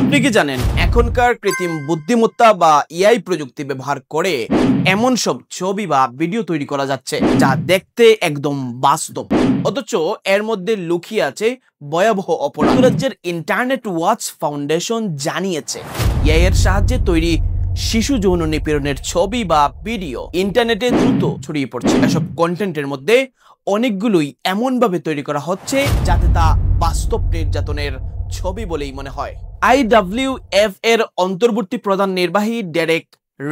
আপনি কি জানেন এখনকার কৃত্রিম বুদ্ধিমত্তা বা এআই প্রযুক্তি ব্যবহার করে এমন সব ছবি বা ভিডিও তৈরি করা যাচ্ছে যা দেখতে একদম বাস্তব, অথচ এর মধ্যে লুকিয়ে আছে ভয়াবহ অপরাধ। যুক্তরাজ্যের ইন্টারনেট ওয়াচ ফাউন্ডেশন জানিয়েছে এআই এর সাহায্যে তৈরি শিশু যৌন নিপীড়নের ছবি বা ভিডিও ইন্টারনেটে দ্রুত ছড়িয়ে পড়ছে। এসব কন্টেন্টের মধ্যে অনেকগুলোই এমনভাবে তৈরি করা হচ্ছে যাতে তা বাস্তব নির্যাতনের ছবি বলেই মনে হয়। IWF এর অন্তর্বর্তী প্রধান নির্বাহী ডেরেক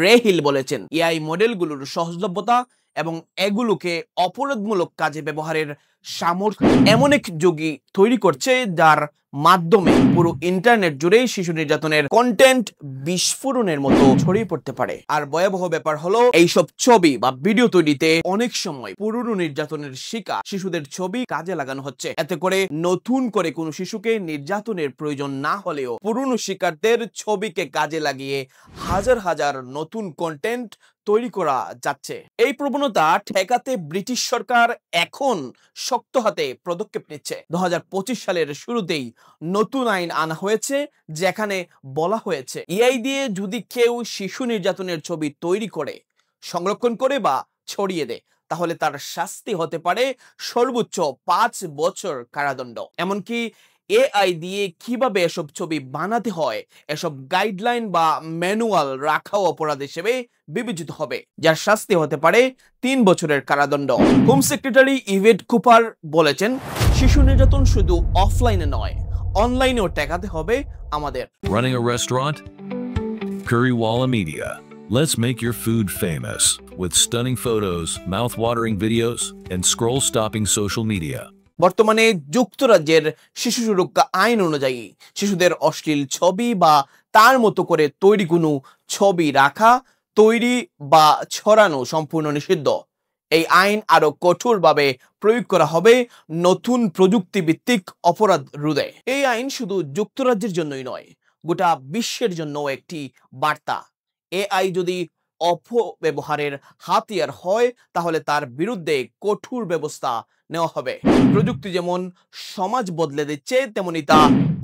রেহিল বলেছেন, এআই মডেলগুলোর সহজলভ্যতা এবং এগুলোকে অপরাধমূলক কাজে ব্যবহারের সামর্থ্য এমন এক যুগই তৈরি করছে যার মাধ্যমে পুরো ইন্টারনেট জুড়ে শিশু নির্যাতনের কন্টেন্ট বিস্ফোরণের মতো ছড়িয়ে পড়তে পারে। আর ভয়াবহ ব্যাপার হলো এইসব ছবি বা ভিডিও তৈরিতে অনেক সময় পুরনো নির্যাতনের শিকার শিশুদের ছবি কাজে লাগানো হচ্ছে। এতে করে নতুন করে কোনো শিশুকে নির্যাতনের প্রয়োজন না হলেও পুরনো শিকারদের ছবিকে কাজে লাগিয়ে হাজার হাজার নতুন কন্টেন্ট তৈরি করা যাচ্ছে। এই প্রবণতা ঠেকাতে ব্রিটিশ সরকার এখন শক্ত হাতে পদক্ষেপ নিচ্ছে। 2025 সালের শুরুতেই নতুন আইন আনা হয়েছে, যেখানে বলা হয়েছে এআই দিয়ে যদি কেউ শিশু নির্যাতনের ছবি তৈরি করে, সংরক্ষণ করে বা ছড়িয়ে দেয়, তাহলে তার শাস্তি হতে পারে সর্বোচ্চ 5 বছর কারাদণ্ড। এমনকি এআই দিয়ে কিভাবে এসব ছবি বানাতে হয় এসব গাইডলাইন বা ম্যানুয়াল রাখাও অপরাধ হিসেবে বিবেচিত হবে, যার শাস্তি হতে পারে 3 বছরের কারাদণ্ড। হোম সেক্রেটারি ইভেট কুপার বলেছেন, শিশু নির্যাতন শুধু অফলাইনে নয়, অনলাইনেও ঠেকাতে হবে আমাদের। Running a restaurant? Currywalla Media. Let's make your food famous with stunning photos, mouth-watering videos, and scroll-stopping social media. বর্তমানে যুক্তরাজ্যের শিশু সুরক্ষা আইন অনুযায়ী শিশুদের অশ্লীল ছবি বা তার মতো করে তৈরি কোনো ছবি রাখা, তৈরি বা ছড়ানো সম্পূর্ণ নিষিদ্ধ। এই আইন আরো কঠোরভাবে প্রয়োগ করা হবে নতুন প্রযুক্তি ভিত্তিক অপরাধ রোধে। এই আইন শুধু যুক্তরাজ্যের জন্যই নয়, গোটা বিশ্বের জন্য একটি বার্তা। এআই যদি অপব্যবহারের হাতিয়ার হয়, তাহলে তার বিরুদ্ধে কঠোর ব্যবস্থা নেওয়া হবে। প্রযুক্তি যেমন সমাজ বদলে দিচ্ছে, তেমনি তা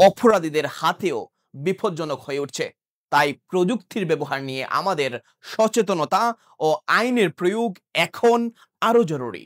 অপরাধীদের হাতেও বিপজ্জনক হয়ে উঠছে। তাই প্রযুক্তির ব্যবহার নিয়ে আমাদের সচেতনতা ও আইনের প্রয়োগ এখন আরো জরুরি।